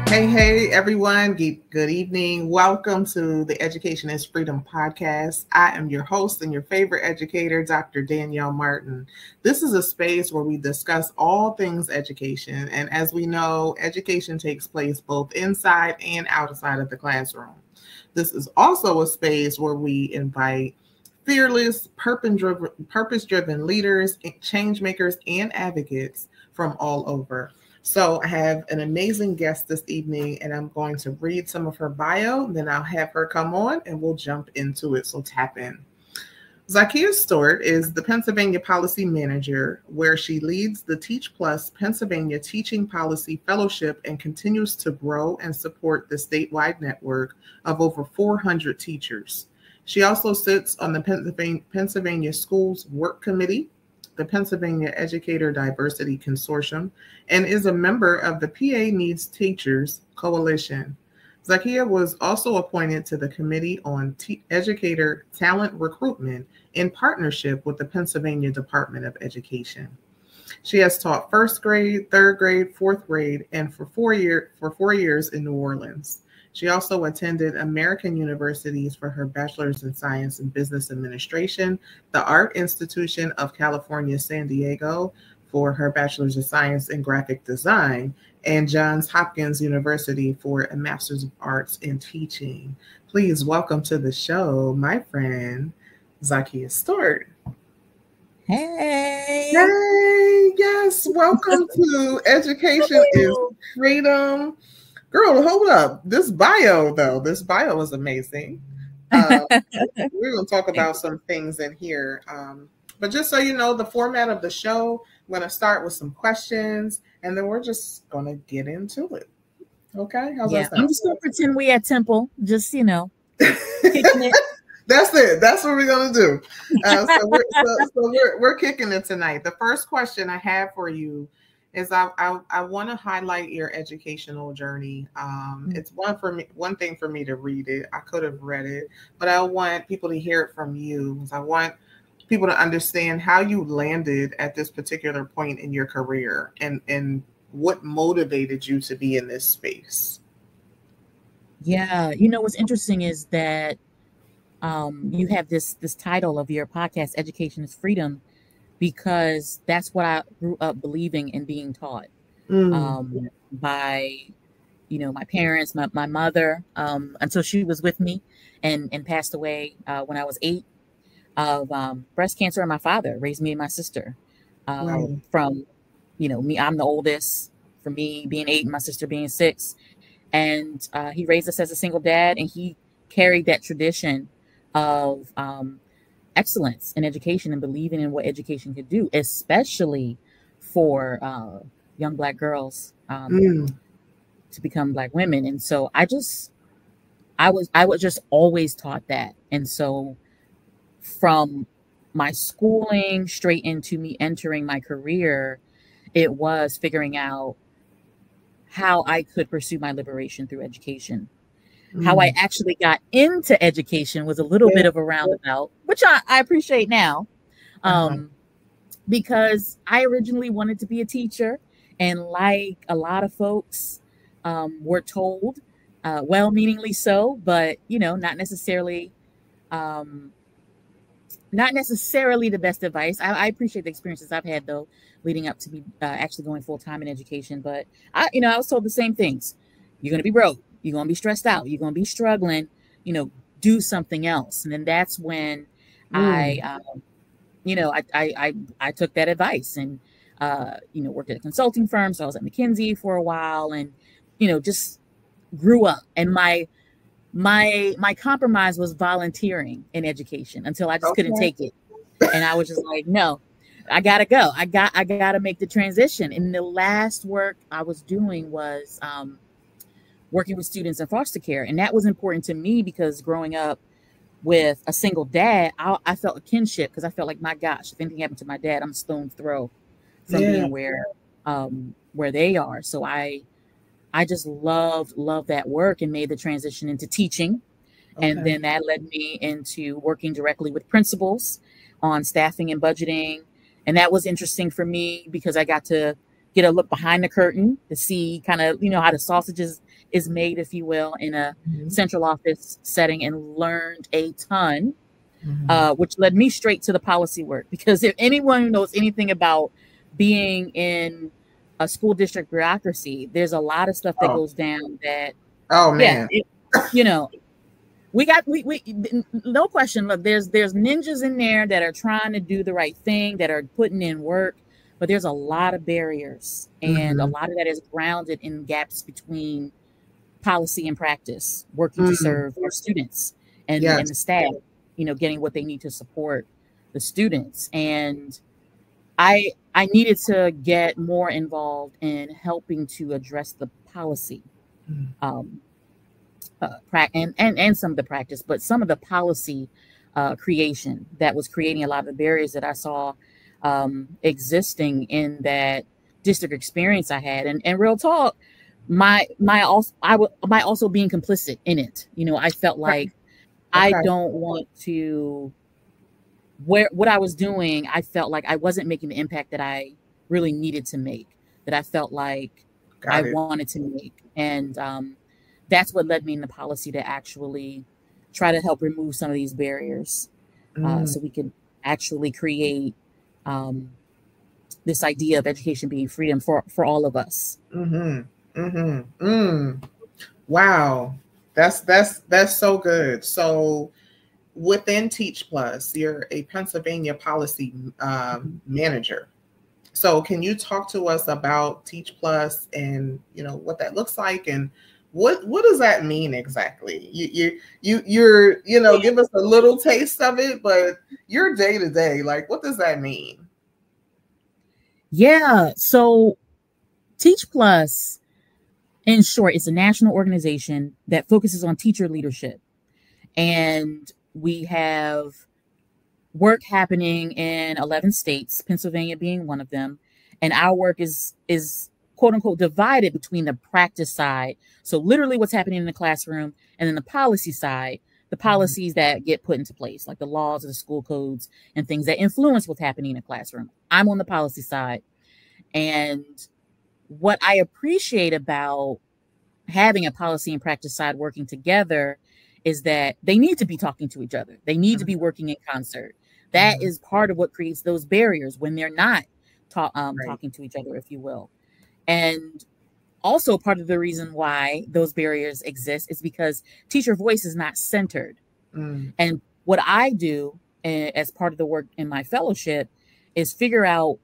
Hey, everyone. Good evening. Welcome to the Education is Freedom podcast. I am your host and your favorite educator, Dr. Danielle Martin. This is a space where we discuss all things education. And as we know, education takes place both inside and outside of the classroom. This is also a space where we invite fearless, purpose-driven leaders, change makers, and advocates from all over. So I have an amazing guest this evening, and I'm going to read some of her bio, then I'll have her come on and we'll jump into it. So tap in. Zakiya Stewart is the Pennsylvania Policy Manager, where she leads the Teach Plus Pennsylvania Teaching Policy Fellowship and continues to grow and support the statewide network of over 400 teachers. She also sits on the Pennsylvania Schools Work Committee, the Pennsylvania Educator Diversity Consortium, and is a member of the PA Needs Teachers Coalition. Zakiya was also appointed to the Committee on Educator Talent Recruitment in partnership with the Pennsylvania Department of Education. She has taught first grade, third grade, fourth grade, and for 4 years in New Orleans. She also attended American universities for her bachelor's in science and business administration, the Art Institution of California, San Diego for her bachelor's of science in graphic design, and Johns Hopkins University for a master's of arts in teaching. Please welcome to the show, my friend, Zakiya Stewart. Hey, yes, welcome to Education is Freedom. Girl, hold up. This bio is amazing. We're going to talk about some things in here. But just so you know, the format of the show, I'm going to start with some questions, and then we're just going to get into it. Okay? How's that sound? I'm just going to pretend we at Temple. Just, kicking it. That's it. That's what we're going to do. So we're kicking it tonight. The first question I have for you is I want to highlight your educational journey. It's one thing for me to read it. I could have read it, but I want people to hear it from you. I want people to understand how you landed at this particular point in your career and what motivated you to be in this space. Yeah, what's interesting is that you have this title of your podcast, Education is Freedom, because that's what I grew up believing and being taught by, my parents, my mother, until she was with me and passed away when I was 8 of breast cancer. And my father raised me and my sister from, me. I'm the oldest, for me being 8 and my sister being 6. And he raised us as a single dad, and he carried that tradition of excellence in education and believing in what education could do, especially for young Black girls to become Black women. And so I was just always taught that. And so from my schooling straight into me entering my career, it was figuring out how I could pursue my liberation through education. How I actually got into education was a little bit of a roundabout, which I appreciate now, because I originally wanted to be a teacher. And like a lot of folks were told, well-meaningly so, but, not necessarily the best advice. I appreciate the experiences I've had, though, leading up to me actually going full-time in education. But, I was told the same things. You're going to be broke. You're going to be stressed out. You're going to be struggling, do something else. And then that's when I took that advice and, worked at a consulting firm. So I was at McKinsey for a while and, just grew up. And my compromise was volunteering in education until I just couldn't take it. And I was just like, no, I got to go. I got to make the transition. And the last work I was doing was, working with students in foster care. And that was important to me because growing up with a single dad, I felt a kinship because I felt like, my gosh, if anything happened to my dad, I'm a stone's throw from being where they are. So I just loved that work and made the transition into teaching. Okay. And then that led me into working directly with principals on staffing and budgeting. And that was interesting for me because I got to get a look behind the curtain to see kind of, how the sausages is made, if you will, in a central office setting, and learned a ton, which led me straight to the policy work. Because if anyone knows anything about being in a school district bureaucracy, there's a lot of stuff that goes down that, man, you know, we no question. Look, there's ninjas in there that are trying to do the right thing, that are putting in work, but there's a lot of barriers, and a lot of that is grounded in gaps between policy and practice, working to serve our students and the staff, getting what they need to support the students. And I needed to get more involved in helping to address the policy. And some of the practice, but some of the policy creation that was creating a lot of the barriers that I saw existing in that district experience I had. And real talk, my also being complicit in it. I felt like I don't want to, what I was doing, I felt like I wasn't making the impact that I really needed to make, that I felt like I wanted to make. And that's what led me in the policy to actually try to help remove some of these barriers, so we could actually create this idea of education being freedom for all of us. Wow, that's so good. So within Teach Plus, you're a Pennsylvania policy manager. So can you talk to us about Teach Plus and what that looks like, and what does that mean exactly? You're give us a little taste of it, but your day to day, like, what does that mean? Yeah, so Teach Plus, in short, is a national organization that focuses on teacher leadership, and we have work happening in 11 states, Pennsylvania being one of them, and our work is quote unquote divided between the practice side, so literally what's happening in the classroom, and then the policy side, the policies that get put into place, like the laws of the school codes and things that influence what's happening in the classroom. I'm on the policy side. And what I appreciate about having a policy and practice side working together is that they need to be talking to each other. They need to be working in concert. That is part of what creates those barriers when they're not talking to each other, if you will. And also part of the reason why those barriers exist is because teacher voice is not centered. And what I do as part of the work in my fellowship is figure out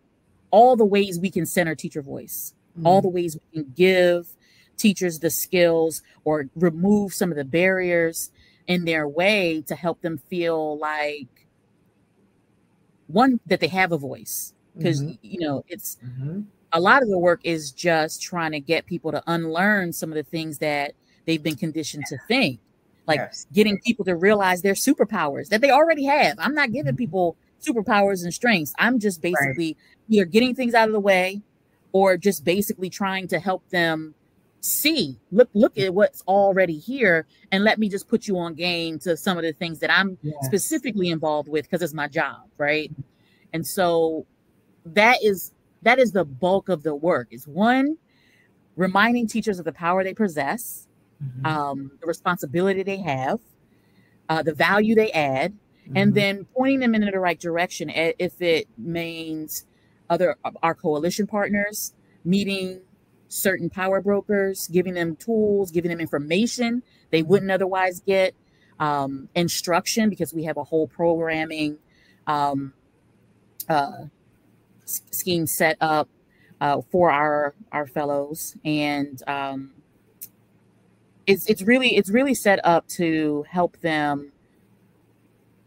all the ways we can center teacher voice, all the ways we can give teachers the skills or remove some of the barriers in their way to help them feel like, one, that they have a voice. Because, it's a lot of the work is just trying to get people to unlearn some of the things that they've been conditioned to think, like getting people to realize their superpowers that they already have. I'm not giving people superpowers and strengths. I'm just basically either getting things out of the way or just basically trying to help them see, look at what's already here, and let me just put you on game to some of the things that I'm specifically involved with because it's my job, right? And so that is the bulk of the work. Is one, reminding teachers of the power they possess, the responsibility they have, the value they add, and then pointing them in the right direction if it means our coalition partners, meeting certain power brokers, giving them tools, giving them information they wouldn't otherwise get, instruction, because we have a whole programming scheme set up for our fellows, and it's really set up to help them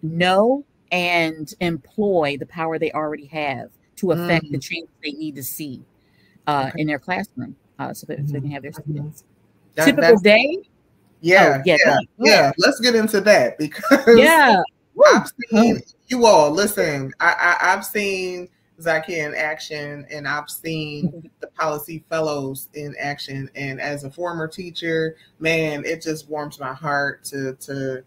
know and employ the power they already have to affect the change they need to see in their classroom, so that they can have their students. Typical day. Yeah. Let's get into that, because I've seen you all. Listen, I've seen Zakiya in action, and I've seen the policy fellows in action. And as a former teacher, man, it just warms my heart to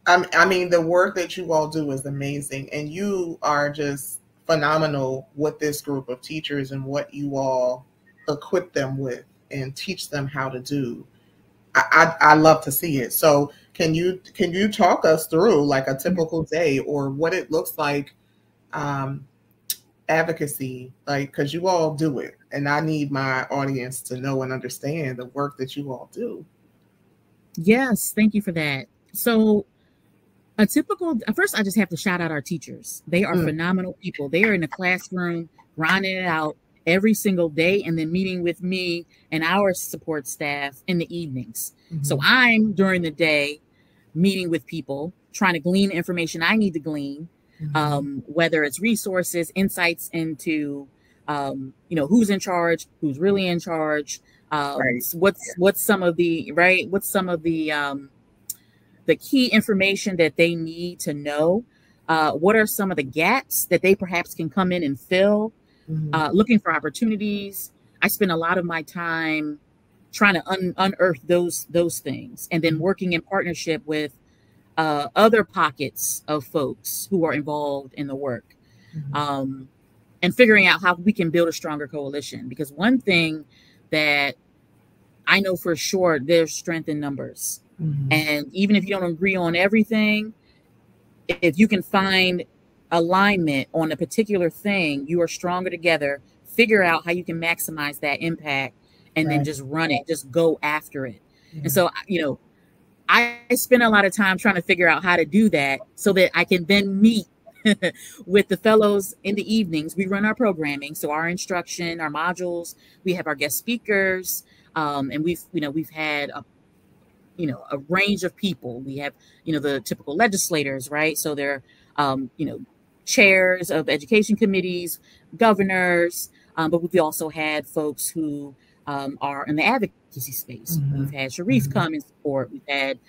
I mean, the work that you all do is amazing, and you are just phenomenal with this group of teachers and what you all equip them with. and teach them how to do. I love to see it. So can you talk us through like a typical day or what it looks like, advocacy, like, because you all do it, and I need my audience to know and understand the work that you all do. Yes, thank you for that. So first, I just have to shout out our teachers. They are phenomenal people. They are in the classroom, grinding it out every single day, and then meeting with me and our support staff in the evenings. So I'm during the day meeting with people, trying to glean information I need to glean, whether it's resources, insights into, who's in charge, who's really in charge, what's some of the the key information that they need to know. What are some of the gaps that they perhaps can come in and fill? Looking for opportunities. I spend a lot of my time trying to unearth those things, and then working in partnership with other pockets of folks who are involved in the work, and figuring out how we can build a stronger coalition. Because one thing that I know for sure, there's strength in numbers. And even if you don't agree on everything, if you can find alignment on a particular thing, you are stronger together. Figure out how you can maximize that impact, and then just run it, just go after it. And so, I spend a lot of time trying to figure out how to do that so that I can then meet with the fellows in the evenings. We run our programming, so our instruction, our modules, we have our guest speakers, and we've had a range of people. We have, the typical legislators, right? So they're, chairs of education committees, governors, but we've also had folks who are in the advocacy space. We've had Sharif come and support. We've had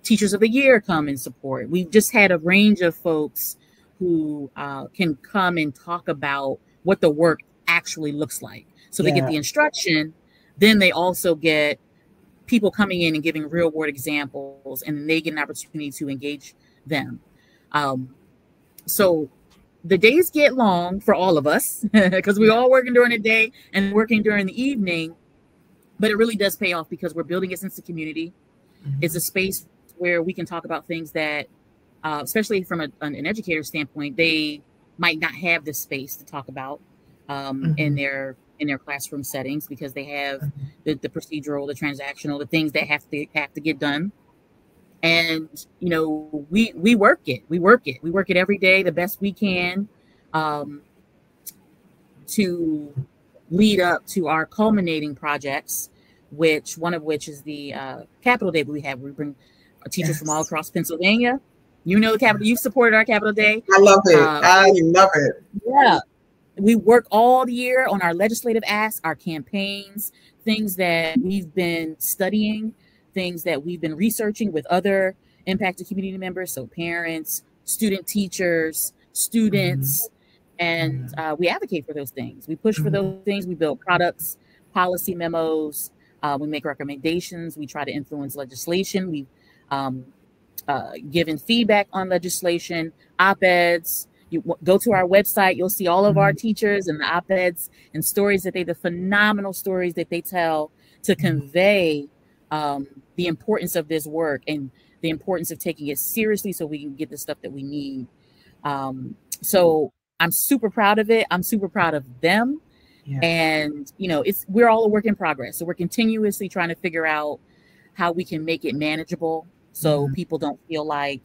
Teachers of the Year come and support. We've just had a range of folks who can come and talk about what the work actually looks like. So they get the instruction, then they also get people coming in and giving real world examples, and they get an opportunity to engage them. So the days get long for all of us because we're all working during the day and working during the evening, but it really does pay off because we're building a sense of community. It's a space where we can talk about things that, especially from an educator standpoint, they might not have this space to talk about in their classroom settings, because they have the procedural, the transactional, the things that have to get done. And, we work it every day the best we can, to lead up to our culminating projects, one of which is the Capital Day we have. We bring teachers from all across Pennsylvania. The Capital, you supported our Capital Day. I love it. I love it. Yeah. We work all year on our legislative asks, our campaigns, things that we've been studying, things that we've been researching with other impacted community members, so parents, student teachers, students, and we advocate for those things. We push for those things. We build products, policy memos. We make recommendations. We try to influence legislation. We've given feedback on legislation, op-eds. You go to our website, you'll see all of our teachers and the op-eds and the phenomenal stories that they tell to convey the importance of this work and the importance of taking it seriously so we can get the stuff that we need. So I'm super proud of it. I'm super proud of them. Yeah. And, we're all a work in progress. So we're continuously trying to figure out how we can make it manageable so people don't feel like,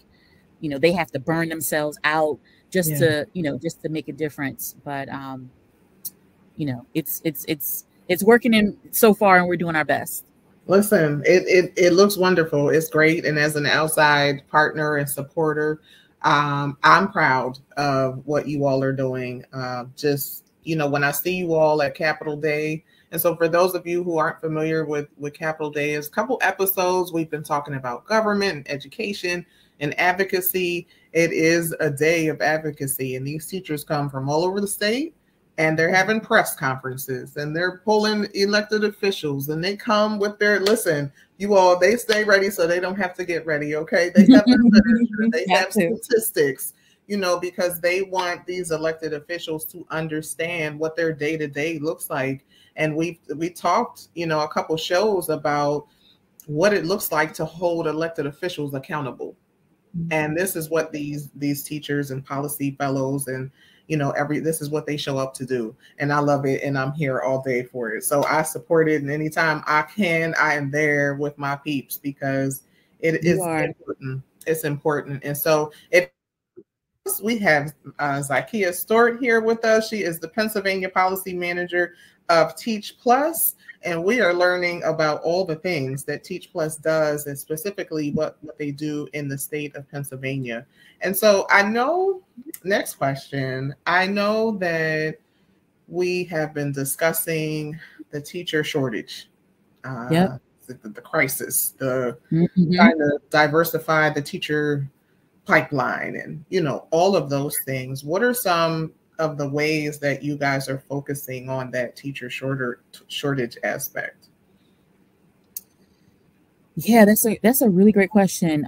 they have to burn themselves out just to make a difference. But, it's working in so far, and we're doing our best. Listen, it looks wonderful. It's great. And as an outside partner and supporter, I'm proud of what you all are doing. When I see you all at Capital Day. And so for those of you who aren't familiar with Capital Day, is a couple episodes we've been talking about government and education and advocacy. It is a day of advocacy, and these teachers come from all over the state, and they're having press conferences, and they're pulling elected officials, and they come with they stay ready so they don't have to get ready. Okay. They have their literature, they have statistics, because they want these elected officials to understand what their day-to-day looks like And we talked, a couple shows about what it looks like to hold elected officials accountable. And this is what these teachers and policy fellows and this is what they show up to do. And I love it, and I'm here all day for it. So I support it, and anytime I can, I am there with my peeps, because it is important. It's important. And so we have Zakiya Stewart here with us. She is the Pennsylvania Policy Manager of Teach Plus, and we are learning about all the things that Teach Plus does, and specifically what they do in the state of Pennsylvania. And so next question, I know that we have been discussing the teacher shortage, the crisis, trying to diversify the teacher pipeline, and all of those things. What are some of the ways that you guys are focusing on that teacher shortage aspect? Yeah, that's a really great question.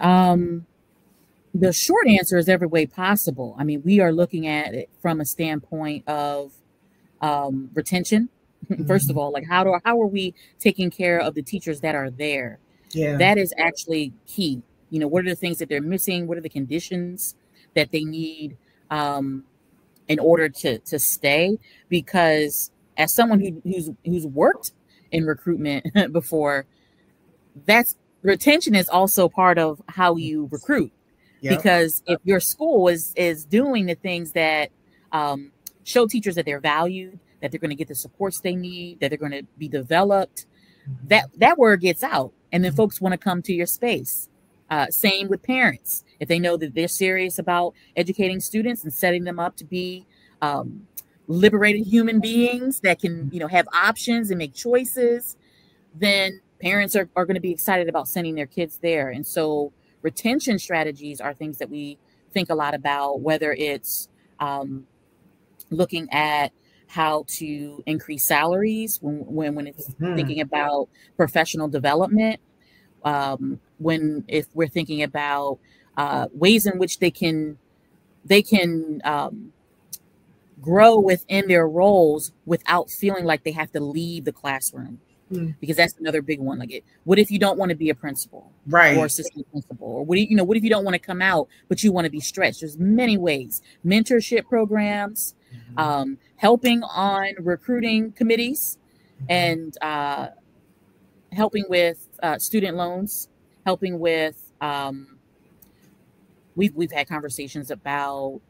The short answer is every way possible. I mean, we are looking at it from a standpoint of retention. First of all, like how are we taking care of the teachers that are there? Yeah, that is actually key. What are the things that they're missing? What are the conditions that they need in order to stay? Because as someone who's worked in recruitment before, retention is also part of how you recruit. Yep. Because if your school is doing the things that show teachers that they're valued, that they're going to get the supports they need, that they're going to be developed, that word gets out, and then folks want to come to your space. Same with parents. If they know that they're serious about educating students and setting them up to be liberated human beings that can, have options and make choices, then parents are going to be excited about sending their kids there. And so retention strategies are things that we think a lot about, whether it's looking at how to increase salaries when it's thinking about professional development, if we're thinking about ways in which they can grow within their roles without feeling like they have to leave the classroom. Because that's another big one. Like, what if you don't want to be a principal, right, or assistant principal, or what if you don't want to come out but you want to be stretched? There's many ways. Mentorship programs, helping on recruiting committees, and helping with student loans, helping with we've had conversations about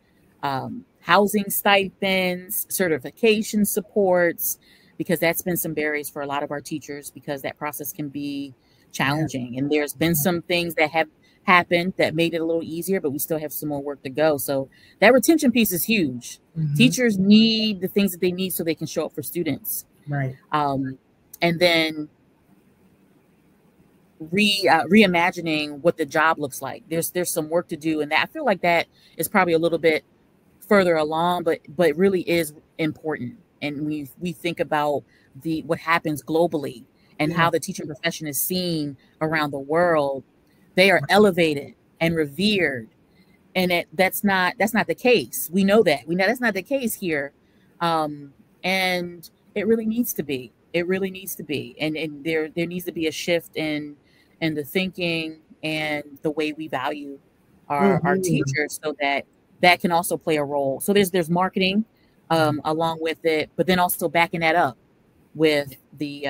housing stipends, certification supports, because that's been some barriers for a lot of our teachers, because that process can be challenging. And there's been some things that have happened that made it a little easier, but we still have some more work to go. So that retention piece is huge. Teachers need the things that they need so they can show up for students. Right. And then reimagining what the job looks like. There's some work to do, and that I feel like that is probably a little bit further along, but really is important. And we think about what happens globally and how the teaching profession is seen around the world. They are elevated and revered, and that's not the case. We know that. We know that's not the case here, and it really needs to be. It really needs to be, and there needs to be a shift in the thinking and the way we value our teachers, so that can also play a role. So there's marketing along with it, but then also backing that up with the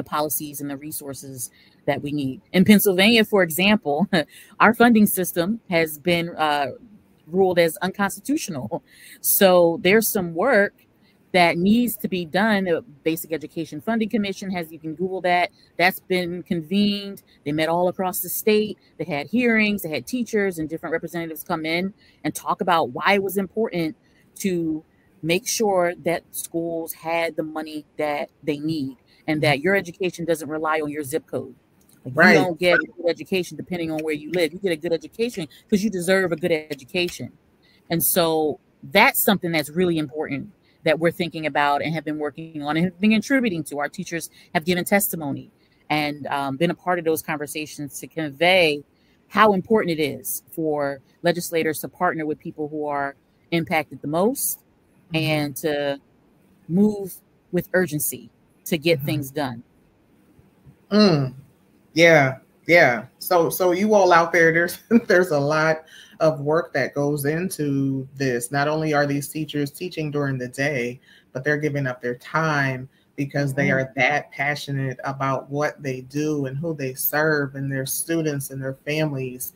policies and the resources that we need. In Pennsylvania, for example, our funding system has been ruled as unconstitutional. So there's some work that needs to be done. The Basic Education Funding Commission you can Google that. That's been convened. They met all across the state. They had hearings. They had teachers and different representatives come in and talk about why it was important to make sure that schools had the money that they need, and that your education doesn't rely on your zip code. Like, you don't get a good education depending on where you live. You get a good education because you deserve a good education. And so that's something that's really important that we're thinking about and have been working on and have been contributing to. Our teachers have given testimony and been a part of those conversations to convey how important it is for legislators to partner with people who are impacted the most and to move with urgency to get things done. Yeah. Yeah. So you all out there, there's a lot of work that goes into this. Not only are these teachers teaching during the day, but they're giving up their time because they are that passionate about what they do and who they serve and their students and their families,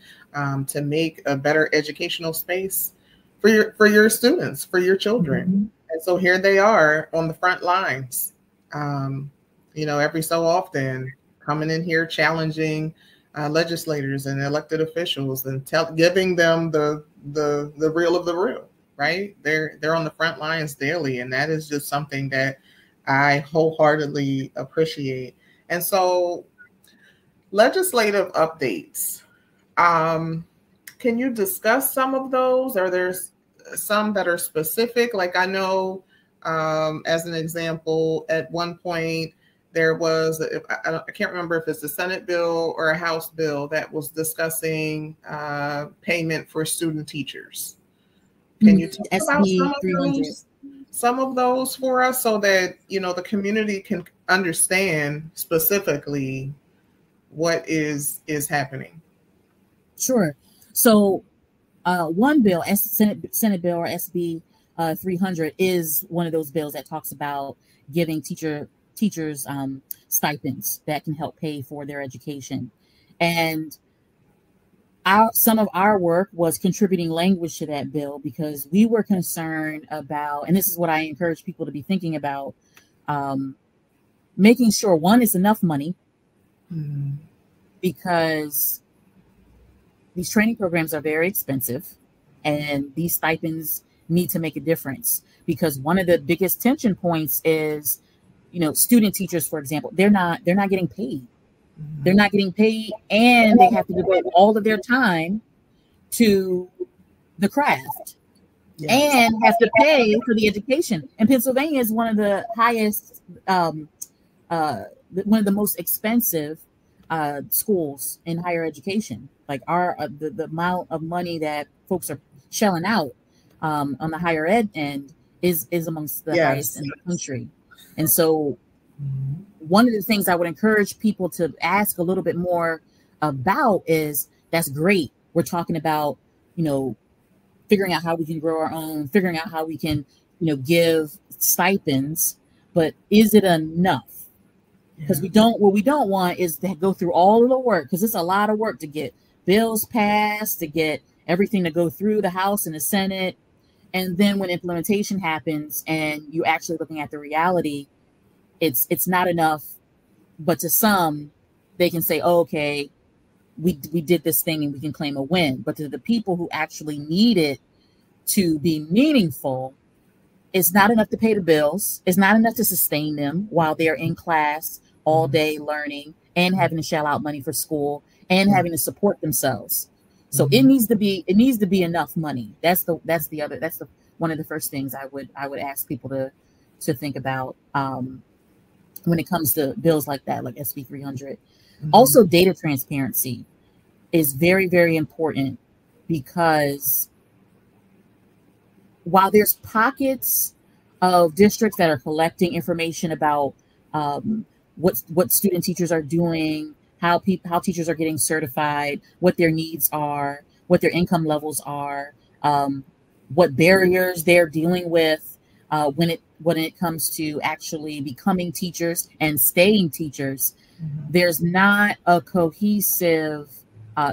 to make a better educational space for your students, for your children. And so here they are on the front lines, every so often, coming in here challenging legislators and elected officials and giving them the real of the real, right? They're on the front lines daily, and that is just something that I wholeheartedly appreciate. And so, legislative updates. Can you discuss some of those? Are there some that are specific? Like I know, as an example, at one point, there was, I can't remember if it's a Senate bill or a House bill that was discussing payment for student teachers. Can you talk about some of those for us so that, the community can understand specifically what is happening? Sure. So one bill, Senate bill or SB 300 is one of those bills that talks about giving teachers stipends that can help pay for their education. And some of our work was contributing language to that bill because we were concerned about, and this is what I encourage people to be thinking about, making sure, one, is enough money, because these training programs are very expensive and these stipends need to make a difference, because one of the biggest tension points is, student teachers, for example, they're not getting paid. They're not getting paid, and they have to devote all of their time to the craft and have to pay for the education. And Pennsylvania is one of the highest, one of the most expensive schools in higher education. Like the amount of money that folks are shelling out on the higher ed end is amongst the highest in the country. And so one of the things I would encourage people to ask a little bit more about is, that's great. We're talking about, figuring out how we can grow our own, figuring out how we can, give stipends, but is it enough? Because what we don't want is to go through all of the work, because it's a lot of work to get bills passed, to get everything to go through the House and the Senate. And then when implementation happens and you're actually looking at the reality, it's not enough. But to some, they can say, oh, okay, we did this thing and we can claim a win. But to the people who actually need it to be meaningful, it's not enough to pay the bills. It's not enough to sustain them while they're in class all day learning and having to shell out money for school and having to support themselves. So it needs to be enough money. That's one of the first things I would ask people to think about when it comes to bills like that, like SB 300. Also, data transparency is very, very important, because while there's pockets of districts that are collecting information about what student teachers are doing, how teachers are getting certified, what their needs are, what their income levels are, what barriers they're dealing with when it comes to actually becoming teachers and staying teachers, there's not a cohesive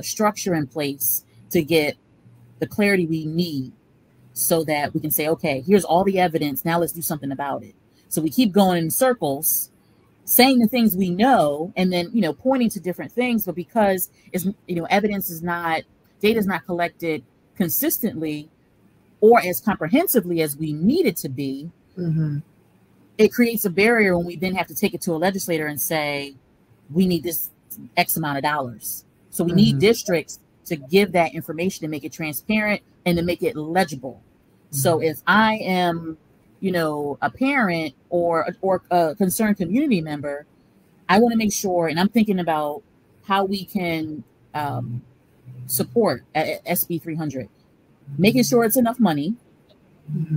structure in place to get the clarity we need so that we can say, okay, here's all the evidence. Now let's do something about it. So we keep going in circles, saying the things we know, and then, pointing to different things. But because data is not collected consistently or as comprehensively as we need it to be, it creates a barrier when we then have to take it to a legislator and say, we need this X amount of dollars. So we need districts to give that information, to make it transparent and to make it legible. So if I am, a parent or a concerned community member, I want to make sure, and I'm thinking about how we can support SB 300, making sure it's enough money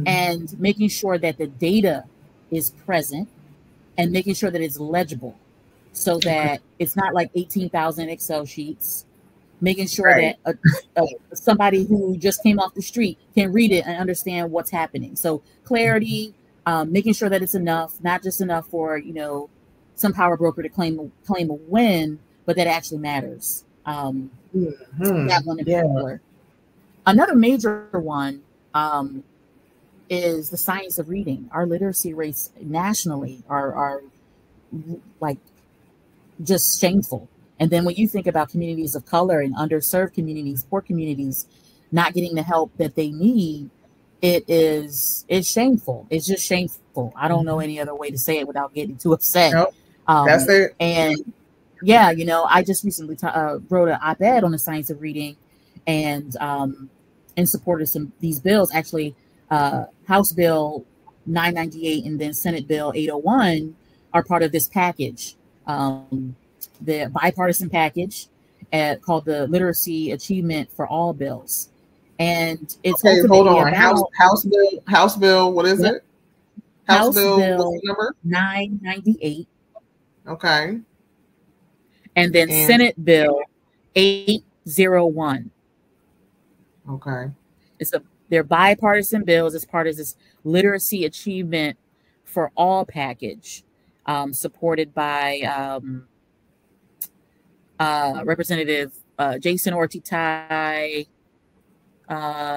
and making sure that the data is present and making sure that it's legible so that it's not like 18,000 Excel sheets, making sure Right. that somebody who just came off the street can read it and understand what's happening. So clarity, making sure that it's enough, not just enough for, some power broker to claim a win, but that actually matters. That one in particular. Another major one is the science of reading. Our literacy rates nationally are like just shameful. And then when you think about communities of color and underserved communities, poor communities, not getting the help that they need, it's shameful. It's just shameful. I don't know any other way to say it without getting too upset. Nope. That's it. And yeah, I just recently wrote an op-ed on the science of reading, and in support of these bills. Actually, House Bill 998 and then Senate Bill 801 are part of this package, the bipartisan package called the Literacy Achievement for All bills. And it's hold on. House Bill, what is it? House Bill, what's the number? 998. Okay. And then Senate Bill 801. Okay. They're bipartisan bills as part of this Literacy Achievement for All package, supported by Representative Jason Ortiz,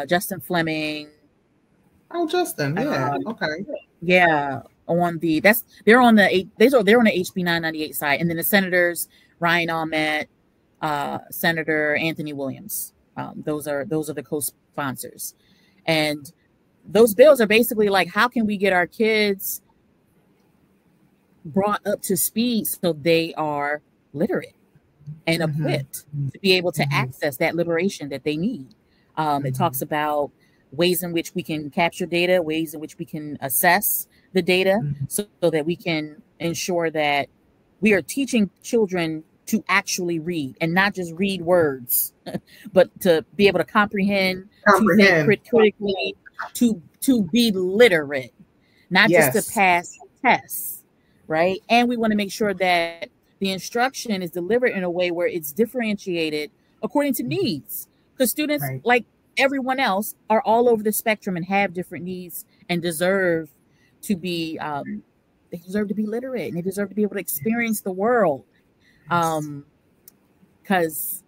Justin Fleming. Oh, Justin, yeah, okay, yeah. They're on the HB 998 side, and then the senators Ryan Ahmet, Senator Anthony Williams. Those are the co-sponsors, and those bills are basically like, how can we get our kids brought up to speed so they are literate and equipped to be able to access that liberation that they need. It talks about ways in which we can capture data, ways in which we can assess the data, so that we can ensure that we are teaching children to actually read and not just read words, but to be able to comprehend. To think critically, to be literate, not just to pass tests, right? And we want to make sure that the instruction is delivered in a way where it's differentiated according to needs, because students, like everyone else, are all over the spectrum and have different needs and deserve to be literate, and they deserve to be able to experience the world. Because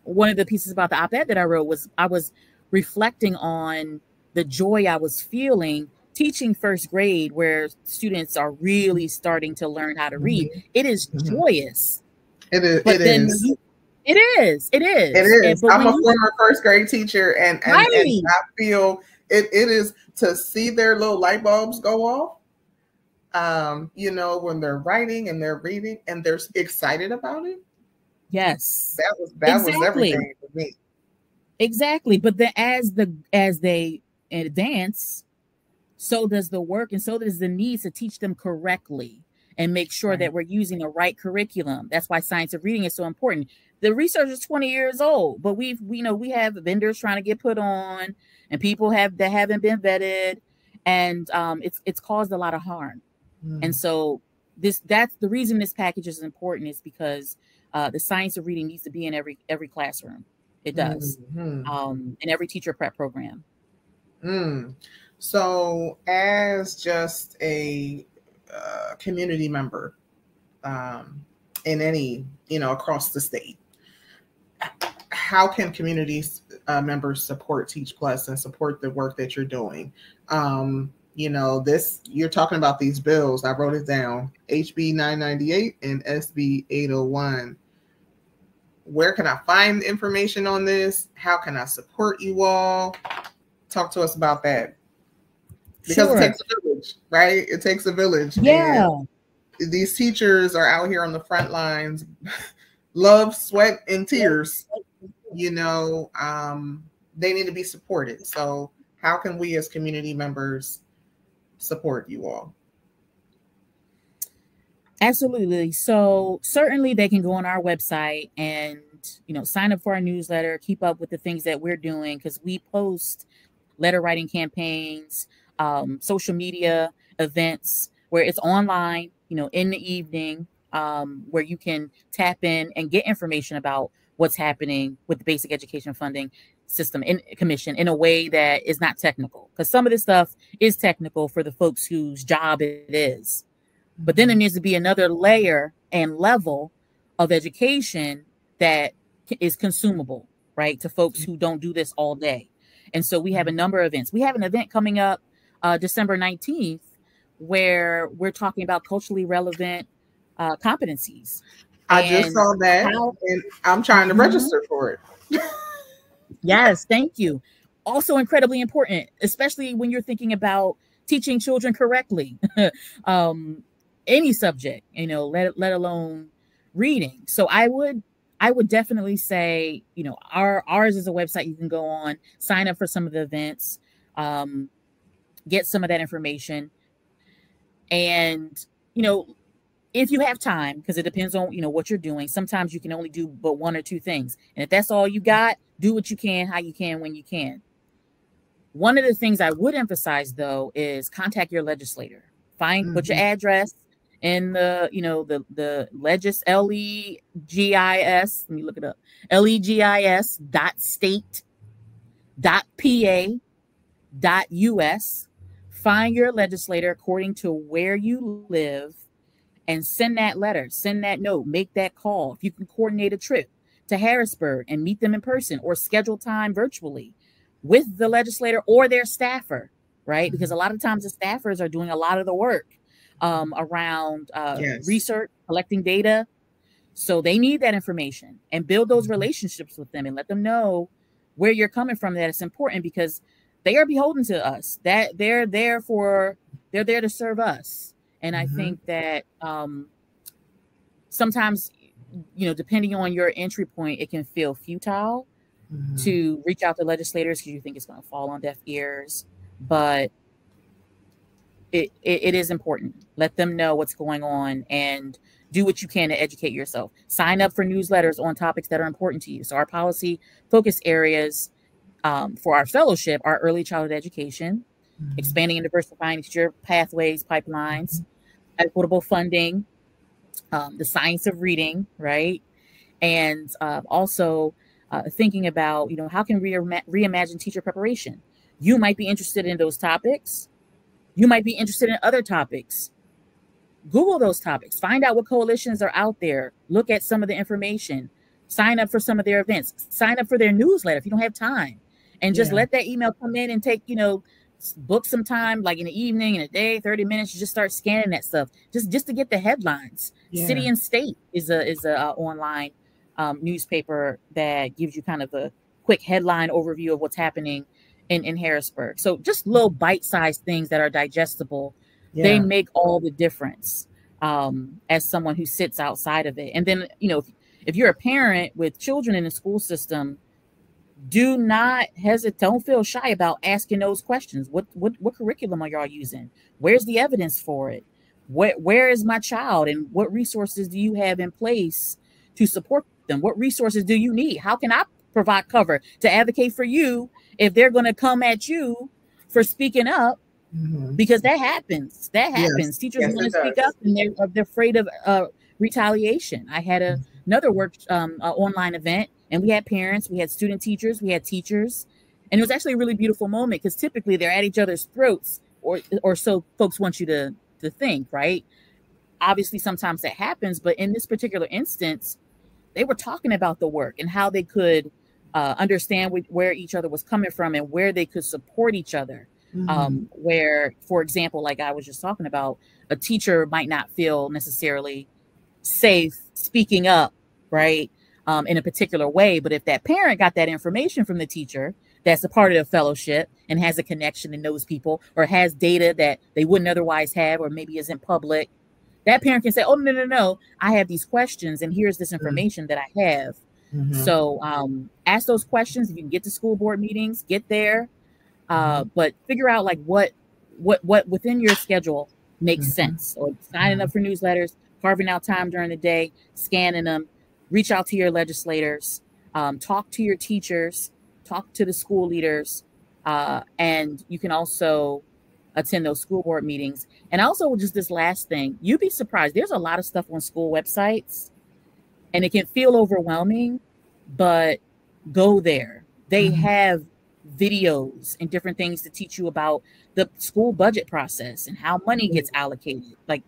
one of the pieces about the op-ed that I wrote was I was reflecting on the joy I was feeling teaching first grade, where students are really starting to learn how to read. It is joyous. It is. It is. I'm a former first grade teacher, and I feel it is to see their little light bulbs go off. When they're writing and they're reading and they're excited about it. Yes, that was everything for me. Exactly, but then as they advance, so does the work, and so does the need to teach them correctly and make sure that we're using the right curriculum. That's why science of reading is so important. The research is 20 years old, but we have vendors trying to get put on, and people that haven't been vetted, and it's caused a lot of harm. And so that's the reason this package is important, is because the science of reading needs to be in every classroom. It does. In every teacher prep program. So as just a community member in any, across the state, how can community members support Teach Plus and support the work that you're doing? You're talking about these bills. I wrote it down, HB 998 and SB 801. Where can I find information on this? How can I support you all? Talk to us about that. Because it takes a village, right? It takes a village. Yeah. And these teachers are out here on the front lines, love, sweat, and tears. They need to be supported. So how can we as community members support you all? Absolutely. So certainly they can go on our website and, sign up for our newsletter, keep up with the things that we're doing, because we post letter writing campaigns, social media events where it's online. in the evening, where you can tap in and get information about what's happening with the basic education funding system in commission in a way that is not technical, because some of this stuff is technical for the folks whose job it is. But then there needs to be another layer and level of education that is consumable, right, to folks who don't do this all day. And so we have a number of events. We have an event coming up December 19th where we're talking about culturally relevant competencies. I just saw that, and I'm trying to register for it. Yes, thank you. Also incredibly important, especially when you're thinking about teaching children correctly. Any subject, let alone reading. So I would definitely say, ours is a website you can go on, sign up for some of the events, get some of that information. And, if you have time, because it depends on, what you're doing. Sometimes you can only do but one or two things. And if that's all you got, do what you can, how you can, when you can. One of the things I would emphasize, though, is contact your legislator. Put your address in the legis, LEGIS, let me look it up, legis.state.pa.us. Find your legislator according to where you live and send that letter, send that note, make that call. If you can coordinate a trip to Harrisburg and meet them in person or schedule time virtually with the legislator or their staffer, right? Because a lot of times the staffers are doing a lot of the work around research, collecting data. So they need that information, and build those relationships with them and let them know where you're coming from. That it's important because they are beholden to us, that they're there to serve us. And I think that sometimes, depending on your entry point, it can feel futile to reach out to legislators because you think it's going to fall on deaf ears. But it is important. Let them know what's going on and do what you can to educate yourself. Sign up for newsletters on topics that are important to you. So our policy focus areas for our fellowship are early childhood education, expanding and diversifying teacher pathways, pipelines, equitable funding, the science of reading, right? And also thinking about, how can we reimagine teacher preparation? You might be interested in those topics. You might be interested in other topics. Google those topics. Find out what coalitions are out there. Look at some of the information. Sign up for some of their events. Sign up for their newsletter if you don't have time. And just let that email come in and take, book some time, like in the evening, in a day, 30 minutes. You just start scanning that stuff just to get the headlines. City and State is a online newspaper that gives you kind of a quick headline overview of what's happening in Harrisburg. So just little bite-sized things that are digestible, they make all the difference as someone who sits outside of it. And then, if you're a parent with children in the school system, do not hesitate. Don't feel shy about asking those questions. What curriculum are y'all using? Where's the evidence for it? Where is my child? And what resources do you have in place to support them? What resources do you need? How can I provide cover to advocate for you if they're going to come at you for speaking up? Because that happens. Teachers want to speak up and they're afraid of retaliation. I had another online event, and we had parents, we had student teachers, we had teachers, and it was actually a really beautiful moment because typically they're at each other's throats, or so folks want you to think, right? Obviously, sometimes that happens, but in this particular instance, they were talking about the work and how they could understand where each other was coming from and where they could support each other. Where, for example, like I was just talking about, a teacher might not feel necessarily safe speaking up, right, in a particular way. But if that parent got that information from the teacher that's a part of the fellowship and has a connection and knows people, or has data that they wouldn't otherwise have, or maybe isn't public, that parent can say, oh, no, I have these questions and here's this information that I have. So ask those questions. If you can get to school board meetings, get there. But figure out like what within your schedule makes sense, or signing up for newsletters, carving out time during the day, scanning them, reach out to your legislators, talk to your teachers, talk to the school leaders. And you can also attend those school board meetings. And also just this last thing, you'd be surprised. There's a lot of stuff on school websites and it can feel overwhelming, but go there. They have videos and different things to teach you about the school budget process and how money gets allocated. Like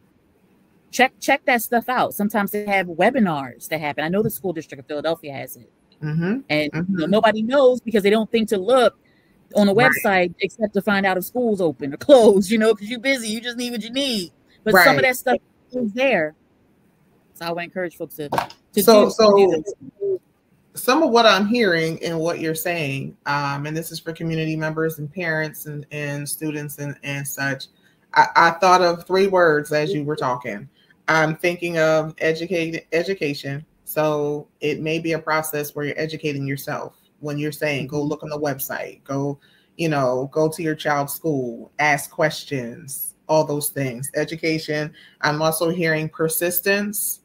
check that stuff out. Sometimes they have webinars that happen. I know the school district of Philadelphia has it. And you know, nobody knows because they don't think to look on a website except to find out if school's open or closed, you know, because you're busy. You just need what you need. But some of that stuff is there. So I would encourage folks to do this. Some of what I'm hearing and what you're saying, and this is for community members and parents and students and such, I thought of 3 words as you were talking. I'm thinking of education. So it may be a process where you're educating yourself when you're saying, go look on the website, go to your child's school, ask questions, all those things. Education. I'm also hearing persistence,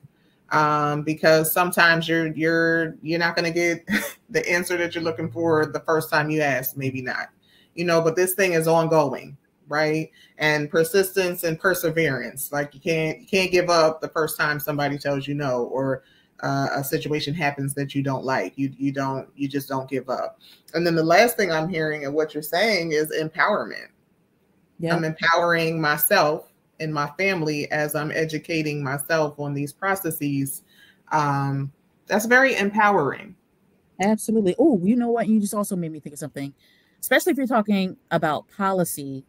because sometimes you're not going to get the answer that you're looking for the first time you ask, maybe not, but this thing is ongoing. Right. And persistence and perseverance. Like you can't give up the first time somebody tells you no, or a situation happens that you don't like. You just don't give up. And then the last thing I'm hearing and what you're saying is empowerment. Yeah. I'm empowering myself and my family as I'm educating myself on these processes. That's very empowering. Absolutely. Oh, you know what? You just also made me think of something, especially if you're talking about policy.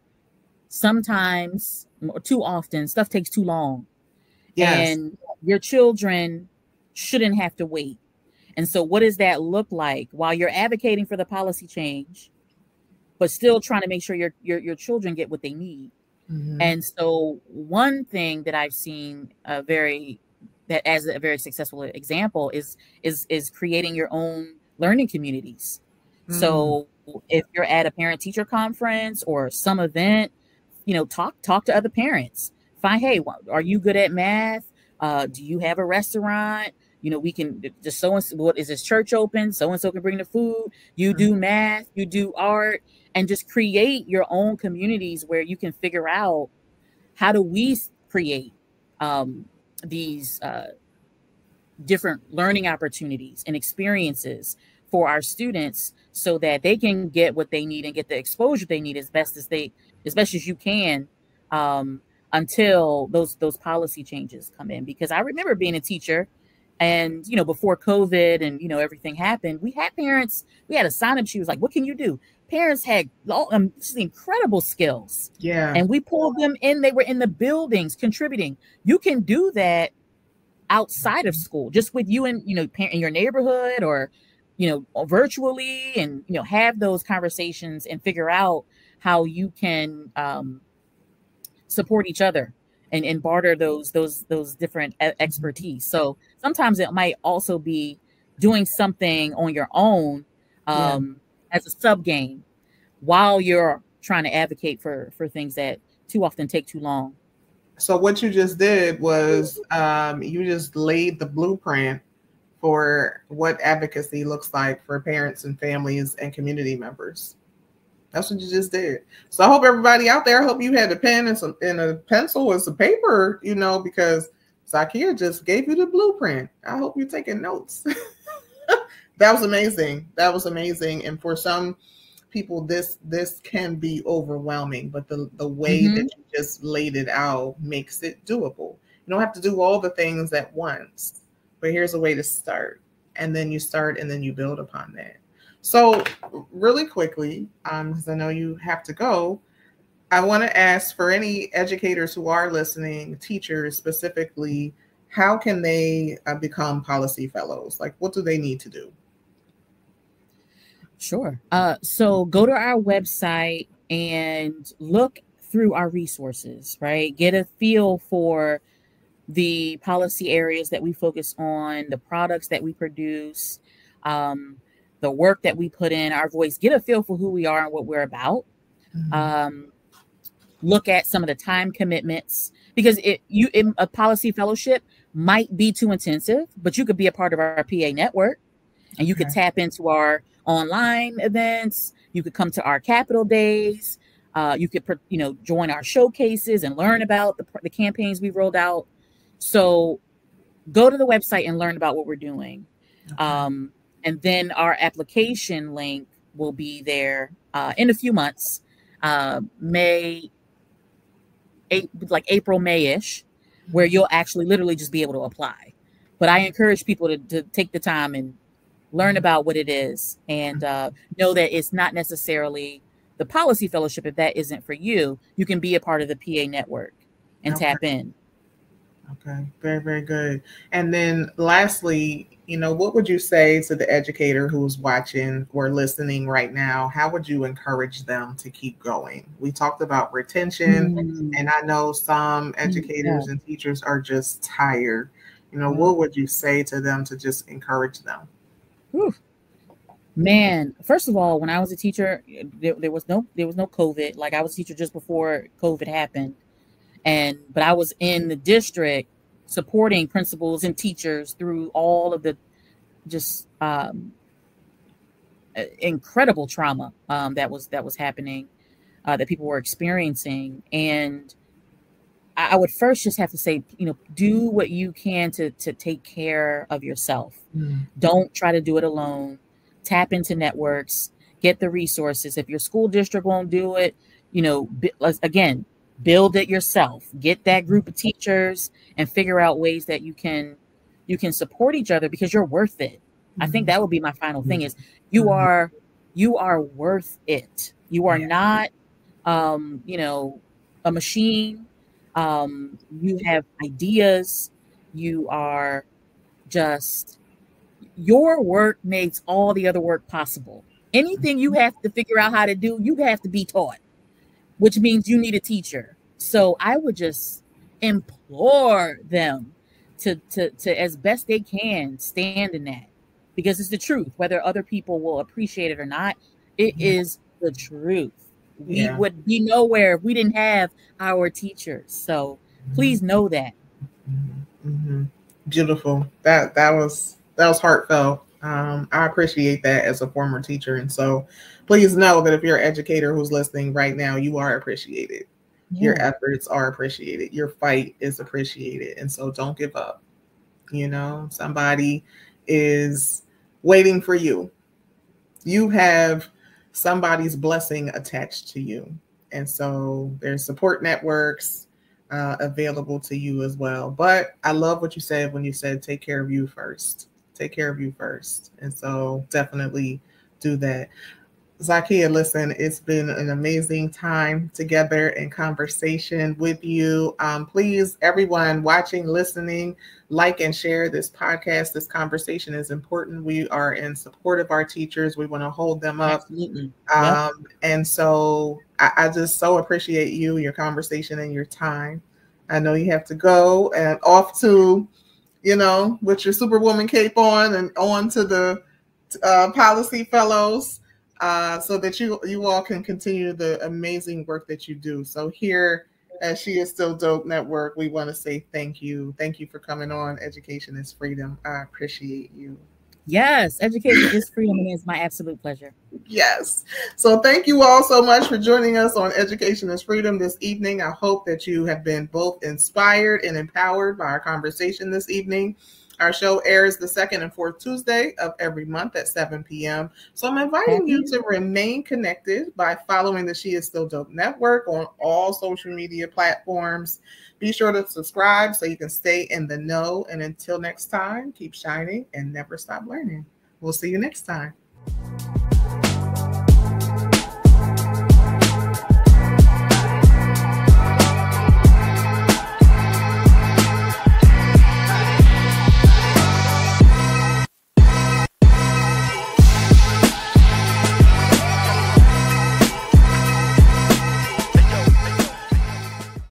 Sometimes, or too often, stuff takes too long. Yes. And your children shouldn't have to wait. And so what does that look like while you're advocating for the policy change, but still trying to make sure your children get what they need? And so one thing that I've seen as a very successful example is creating your own learning communities. So if you're at a parent-teacher conference or some event, talk to other parents. Find, hey, are you good at math? Do you have a restaurant? We can just so-and-so, what is this church open? So-and-so can bring the food. You do math, you do art, and just create your own communities where you can figure out how do we create these different learning opportunities and experiences for our students so that they can get what they need and get the exposure they need as best as you can, until those policy changes come in. Because I remember being a teacher and, before COVID and, everything happened, we had a sign-up sheet was like, what can you do? Parents had incredible skills. Yeah. And we pulled them in. They were in the buildings contributing. You can do that outside of school, just with you and, in your neighborhood or, virtually, and, have those conversations and figure out how you can support each other and barter those different expertise. So sometimes it might also be doing something on your own as a sub game while you're trying to advocate for things that too often take too long. So what you just did was you just laid the blueprint for what advocacy looks like for parents and families and community members. That's what you just did. So I hope everybody out there, I hope you had a pen and a pencil and some paper, because Zakiya just gave you the blueprint. I hope you're taking notes. That was amazing. That was amazing. And for some people, this can be overwhelming, but the way that you just laid it out makes it doable. You don't have to do all the things at once, but here's a way to start. And then you start and then you build upon that. So really quickly, because I know you have to go, I want to ask for any educators who are listening, teachers specifically, how can they become policy fellows? Like, what do they need to do? Sure. So go to our website and look through our resources, right? Get a feel for the policy areas that we focus on, the products that we produce, the work that we put in, our voice. Get a feel for who we are and what we're about. Look at some of the time commitments, because a policy fellowship might be too intensive, but you could be a part of our PA network and you could tap into our online events. You could come to our Capitol Days. You could, join our showcases and learn about the campaigns we rolled out. So go to the website and learn about what we're doing. Okay. And then our application link will be there in a few months, April, May-ish, where you'll actually literally just be able to apply. But I encourage people to take the time and learn about what it is, and know that it's not necessarily the policy fellowship. If that isn't for you, you can be a part of the PA network and tap in. Okay, very, very good. And then lastly, what would you say to the educator who's watching or listening right now? How would you encourage them to keep going? We talked about retention, and I know some educators and teachers are just tired. What would you say to them to just encourage them? Whew. Man, first of all, when I was a teacher, there was no COVID. Like, I was a teacher just before COVID happened. But I was in the district supporting principals and teachers through all of the just incredible trauma that was happening, that people were experiencing. And I would first just have to say, do what you can to take care of yourself. Don't try to do it alone. Tap into networks, get the resources. If your school district won't do it, again, build it yourself. Get that group of teachers and figure out ways that you can support each other, because you're worth it. I think that would be my final thing, is you are worth it. You are not a machine. You have ideas. You are just, your work makes all the other work possible. Anything you have to figure out how to do, you have to be taught, which means you need a teacher. So I would just implore them to as best they can, stand in that, because it's the truth. Whether other people will appreciate it or not, it is the truth. We would be nowhere if we didn't have our teachers. So please know that. Beautiful. That was heartfelt. I appreciate that as a former teacher. And so please know that if you're an educator who's listening right now, you are appreciated. Your efforts are appreciated. Your fight is appreciated. And so don't give up. Somebody is waiting for you. You have somebody's blessing attached to you. And so there's support networks available to you as well. But I love what you said when you said, take care of you first. Take care of you first. And so definitely do that. Zakiya, listen, it's been an amazing time together in conversation with you. Please, everyone watching, listening, like and share this podcast. This conversation is important. We are in support of our teachers. We want to hold them up. Absolutely. And so I just so appreciate you, your conversation, and your time. I know you have to go and off to, with your Superwoman cape on and on to the policy fellows. So that you all can continue the amazing work that you do. So here at She Is Still Dope Network, we want to say thank you. Thank you for coming on Education is Freedom. I appreciate you. Yes, education is freedom, and it's my absolute pleasure. Yes. So thank you all so much for joining us on Education is Freedom this evening. I hope that you have been both inspired and empowered by our conversation this evening. Our show airs the second and fourth Tuesday of every month at 7 p.m. So I'm inviting you to remain connected by following the She Is Still Dope Network on all social media platforms. Be sure to subscribe so you can stay in the know. And until next time, keep shining and never stop learning. We'll see you next time.